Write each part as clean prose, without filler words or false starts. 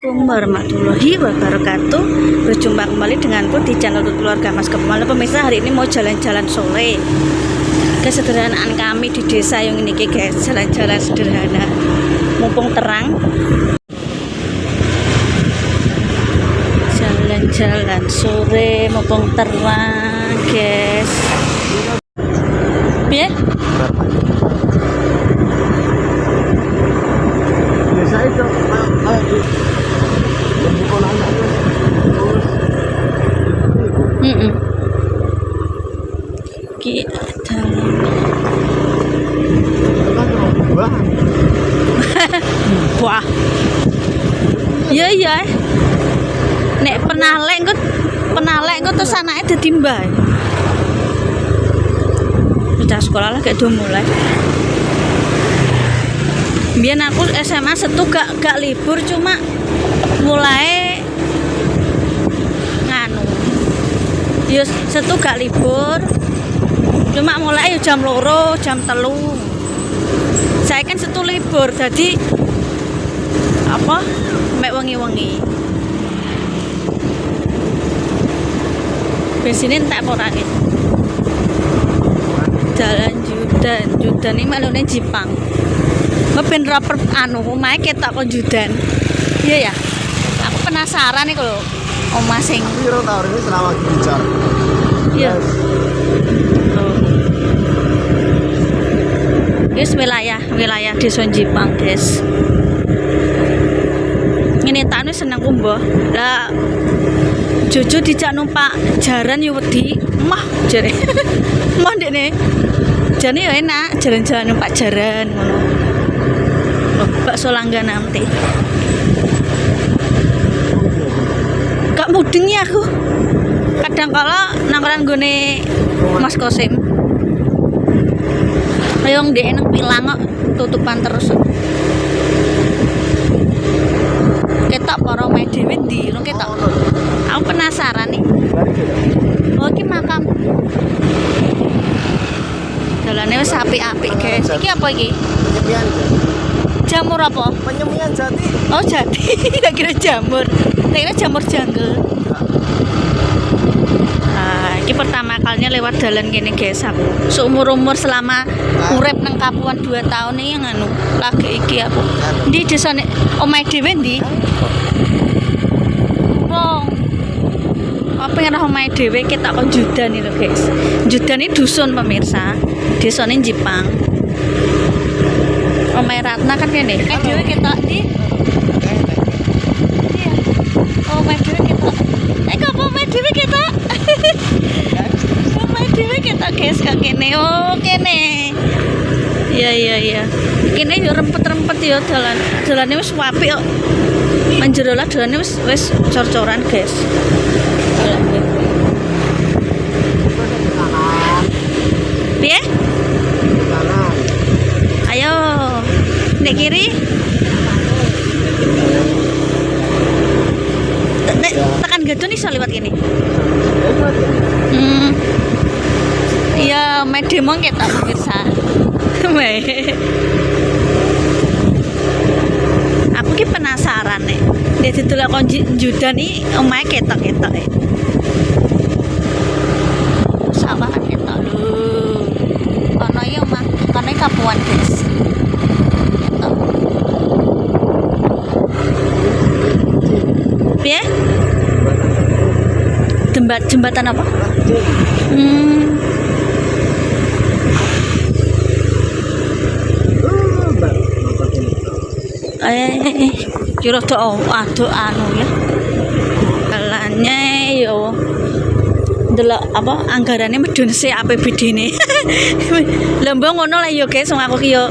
Assalamualaikum warahmatullahi wabarakatuh. Berjumpa kembali denganku di channel keluarga Mas Kemal. Pemirsa, hari ini mau jalan-jalan sore. Kesederhanaan kami di desa yang ini guys, jalan-jalan sederhana mumpung terang. Jalan-jalan sore mumpung terang guys. Ya? Biasa itu Kita wah. Iya. Nek pernah lek kok terus anake dadi mbah. Udah sekolah lah kayak udah mulai. Biar aku SMA setu gak libur, cuma mulai nganu. Yo setu gak libur. Cuma mulai jam 2, jam 3. Saya kan setu libur, jadi apa? Mek wengi-wengi. Besine entek ora iki. Jalan Judan iki melune Jipang. Ben rapper anu omahe ketok kok Judan. Iya ya. Aku penasaran nih kalau omah sing piro tahun ini selama dibicar. Iya. Guys, wilayah Desa Jipang, guys. Ini tak nih seneng kumbo. Lah Jojo dijak numpak jaran yo wedi. Mah jare. Mah ndekne. Jane yo enak jalan-jalan numpak jaran ngono. Bakso langganan teh. Gak mudeng ya aku. Kadang kala nangkran gone Mas Kosim. Ayong ndek nang pilang kok tutupan terus. Ketok para mae dhewe ndi lho ketok. Aku penasaran nih. Oh iki makam. Dalane wis apik-apik, guys. Iki apa iki? Penyemian. Jamur apa? Penyemian jati. Oh jati, tak kira jamur. Tak kira jamur jungle. Nah, ini pertama kalinya lewat jalan gini guys aku. Seumur-umur selama urip nang Kapuan 2 tahun ini yang anu lagi iki aku. Di desa nek omahe dhewe ndi? Wong. Apa yang omahe dhewe kita kok Judan iki lho guys. Judan ini dusun pemirsa. Desane Jipang. Omahe Ratna kan kene. Dhewe ketok di. Iya. Omahe dhewe ketok. Kok omahe dhewe ketok? Omahe dhewe ketok guys kok kene. Oh, kene. Iya. Kene yo rempet-rempet yo dalan. Dalane wis apik kok. Menjero lah dalane wis cor-coran guys. Piye? Ayo, nek kiri. Tekan gedung iso liwat kene. Iya, medemong ketok pemirsa. Aku ki penasaran nek. Nek didelok kon Judan iki omahe ketok-ketok. Sawahan ketok lho. Kono iki omah, kono Kapuan, guys. Piye? Jembatan apa? Kira tuh anu ya. Kalane yo ndelok apa anggarane medun se APBD-ne. Lembong ngono lah yo guys, aku ki yo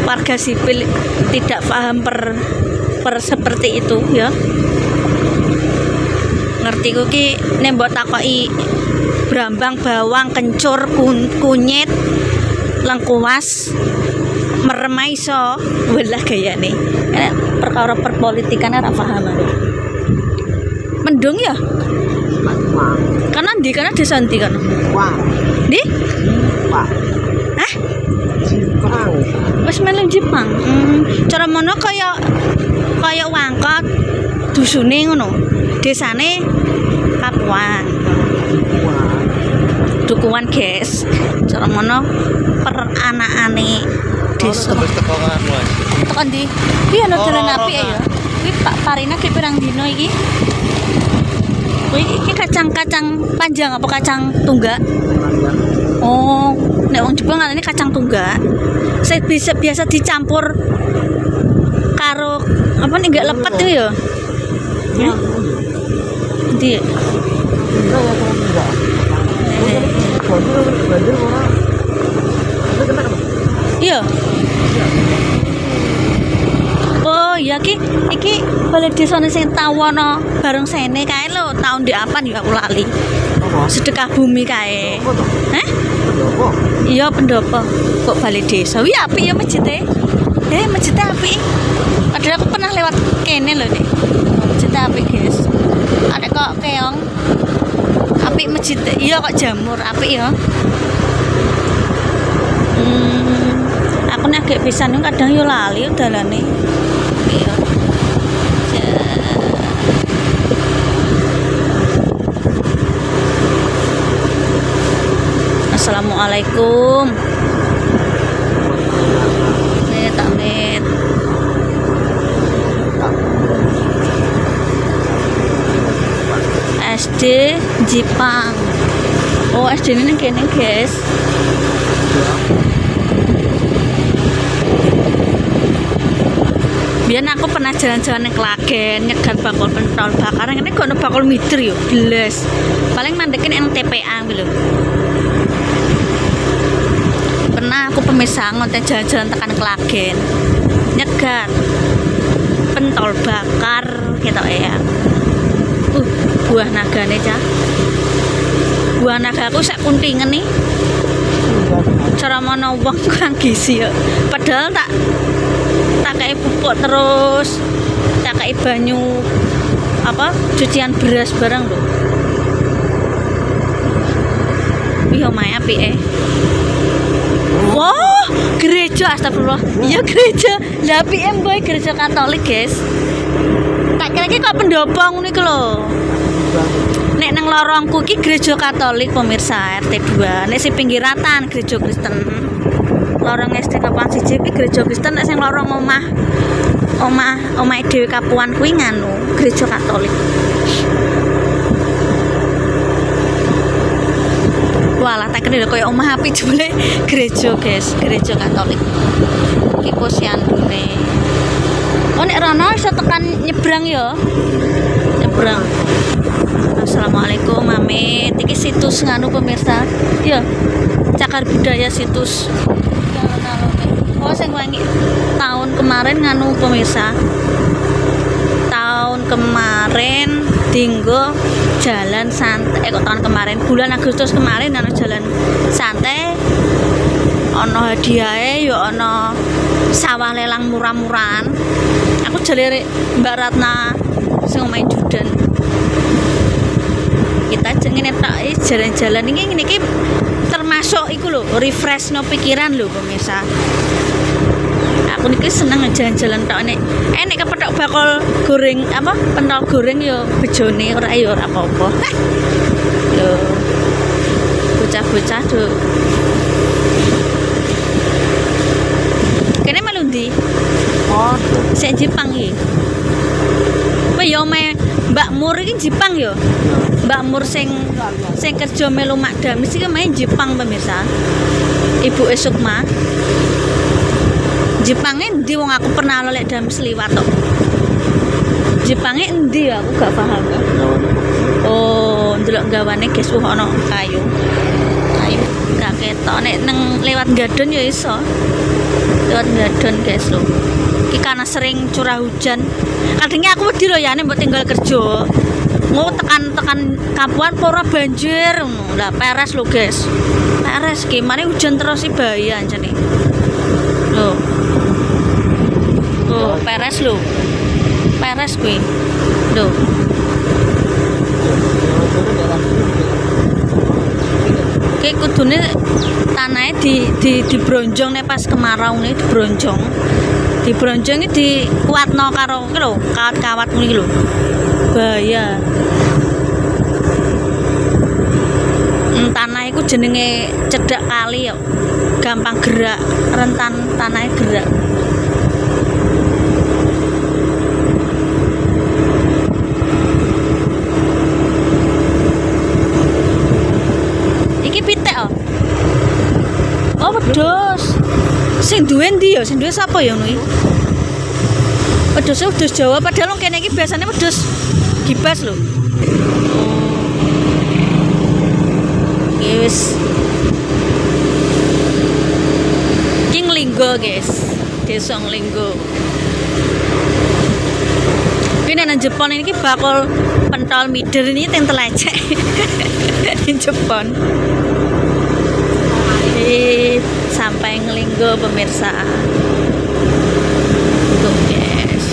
warga sipil tidak paham per seperti itu ya. Ngerti ku ki nek mbok takoki brambang, bawang, kencur, kunyit, lengkuas, merem iso, welah gayane. Nek perkara perpolitikan ora paham aku. Mendung ya? Karena di kana desa ndi kana? Wah. Di? Wah. Hah? Jipang. Wis melu Jipang. Cara mono kaya wangkot. dusune ngono. Desane Kapuan. Dukuhan guys. Cara mono peranakane desa. Terus teko Kapuan. Tekan ndi? Iki ana dalan apik ya. Kuwi Pak Parina ki pirang dino iki? Kuwi iki kacang-kacang panjang apa kacang tunggak? Oh, nek wong Jepang ngarani kacang tunggak. Saya bisa biasa dicampur karo apa nih enggak lepet itu ya? Ya. Di iya. Oh iya iki balik desane sing tawono bareng sene kae lho tahun di apa ya aku lali. Sedekah bumi kae. Hah? Iya pendopo. Kok balik desa? Wi apik ya masjidnya. Masjidnya apik. Padahal aku pernah lewat kene lho nih. Masjidnya apik guys. Ada kok keong. Apik masjid. Iya kok jamur apik ya. Aku nek agak pisan kadang yo lali dalane. Iya. Assalamualaikum. Amit. SD Jepang. Oh SD ini kene guys. Biar aku pernah jalan-jalan ke Klagen nyegat bakul pentol bakaran ini kok bakul mider yo belas. Paling mandekin yang TPA gitu. Pernah aku pemirsa ngonten jalan-jalan tekan Klagen nyegat pentol bakar gitu ya. Buah nagane cah. Buah naga aku sak kuntingan nih. Cara mana uang kurang gizi ya. Padahal tak kayak pupuk terus tak kayak banyu apa cucian beras barang loh. Iya maya pi Wah, gereja astagfirullah. Iya gereja. Lah PM boy gereja Katolik, guys. Tak kira kok pendopo ngono iki lho. Nek nang lorongku iki gereja Katolik pemirsa RT 2. Nek sing pinggiratan gereja Kristen. Lorong SD Kapuan siji iki gereja Kristen, nek sing lorong omah dhewe Kapuan kuwi nganu gereja Katolik. Walah tak kira koyo omah api jebule gereja guys, gereja Katolik. Iki posyandu-ne. Oh nek rono iso tekan nyebrang ya. Nyebrang. Assalamualaikum Amit. Iki situs nganu pemirsa. Ya. Cagar budaya situs. Oh sing wangi tahun kemarin nganu pemirsa. Tahun kemarin dinggo jalan santai kok tahun kemarin bulan Agustus kemarin ana jalan santai ana hadiahe yo ana sawah lelang murah-murahan. Aku jale Mbak Ratna sing main judan. Kita ngene tok jalan-jalan iki termasuk iku lho refresh no pikiran lho pemirsa. Aku niki seneng jalan-jalan tok nek kepethuk bakul goreng apa pentol goreng yo bejone ora yo ora apa-apa. Lho. Bocah-bocah do. Kene melu ndi? Oh, sik Jepang iki. Apa yo Mbak Mur iki Jepang yo. Mbak Mur sing kerja melu Makdam iki main Jepang pemirsa. Ibu Sukma. Jepangnya endi wong aku pernah lolek dalam seliwat tok. Jepangnya endi aku gak paham. Oh, ndelok gawane guys ana kayu. Kayu gak ketok nek nang lewat gadon ya iso. Lewat gadon guys lho. Iki karena sering curah hujan. Kadangnya aku wedi lho ya nek mbok tinggal kerja. Mau tekan Kapuan ora banjir ngono. Lah peres lho guys. Peres gimana hujan terus sih bahaya jane. Loh. Oh, peres lho. Peres kuwi. Lho. Kayak kudune tanahnya di bronjong nih pas kemarau nih di bronjong Di bronjong iki dikuatno karo iki lho, kawat-kawat ngono iki lho. Bahaya. Tanah iku jenenge cedhak kali yo. Gampang gerak, rentan tanahnya gerak. Iki pitik oh. Oh, wedhus. Sing duwe ndi ya? Sing duwe sapa ya ngono iki? Wedhus Jawa padahal kene iki biasane wedhus gibas lho. Wis King Linggo guys, desa Linggo. Ini nang Jepang ini bakul pentol mider ini yang telecek di Jepang. Sampai Ngelinggo pemirsa. Tuh guys,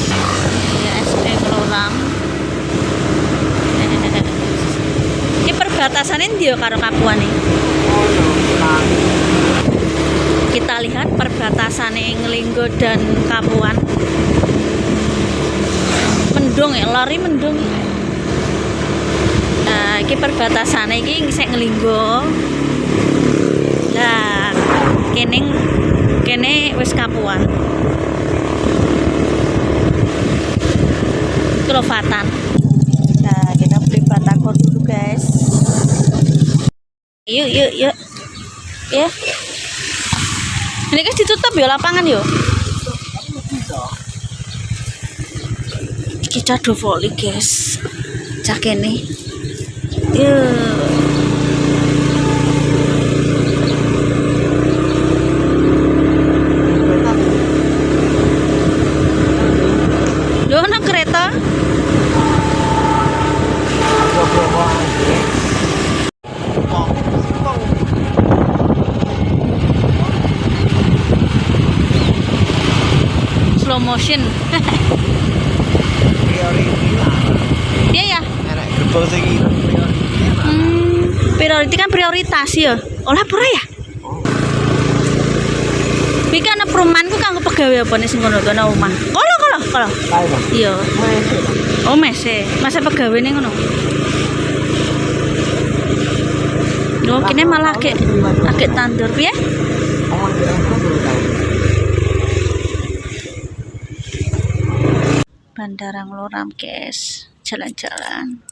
ya SP Loram. Ini perbatasannya dia karo Kapuan nih. Kita lihat perbatasannya Ngelinggo dan Kapuan. Mendung ya, lari mendung. Nah, ini perbatasannya ini sik Ngelinggo. Nah, kene wis Kapuan. Kelovatan. Nah, kita beli batagor dulu guys. Yuk. Ya. Ini guys ditutup ya lapangan yo. Kita do voli guys. Cak ini. Yuk. Loh, nang kereta? Slow motion. Iya ya. Priority kan prioritas ya. Oleh pura ya. Iki ana perumahan ku kanggo pegawe apa nih sing ngono to nang omah. Kalau. Iya. Oh, mese. Masa pegawe ning ngono. Yo kene malah agak tandur piye? Bandara Ngloram guys, jalan-jalan.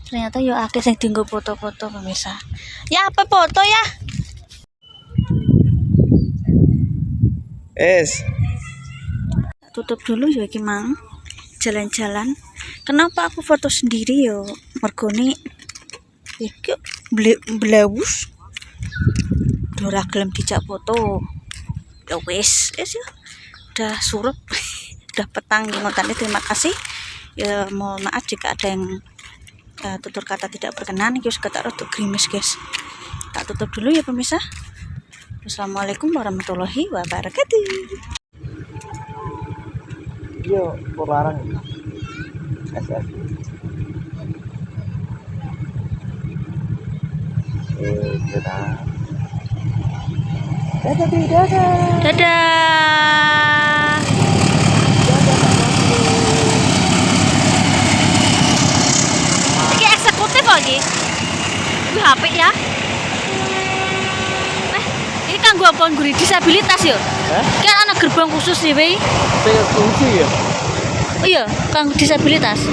Ternyata yo akeh sing dienggo foto-foto pemirsa. Ya apa foto ya? Tutup dulu ya iki Mang. Jalan-jalan. Kenapa aku foto sendiri yo? Mergone iki blewus. Ora gelem dijak foto. Ya wis ya. Udah surup. Udah petang ngotane terima kasih. Ya mohon maaf jika ada yang tutur kata tidak berkenan. Iki wis ketak rada grimis guys. Tak tutup dulu ya pemirsa. Assalamualaikum warahmatullahi wabarakatuh. Yo, barang. SS. Dadah. Ini eksekutif lagi. Ini HP ya. Ini kan gua pengguna disabilitas ya. Kan anak gerbang khusus nih, Fungsi ya. Oh iya, kan disabilitas.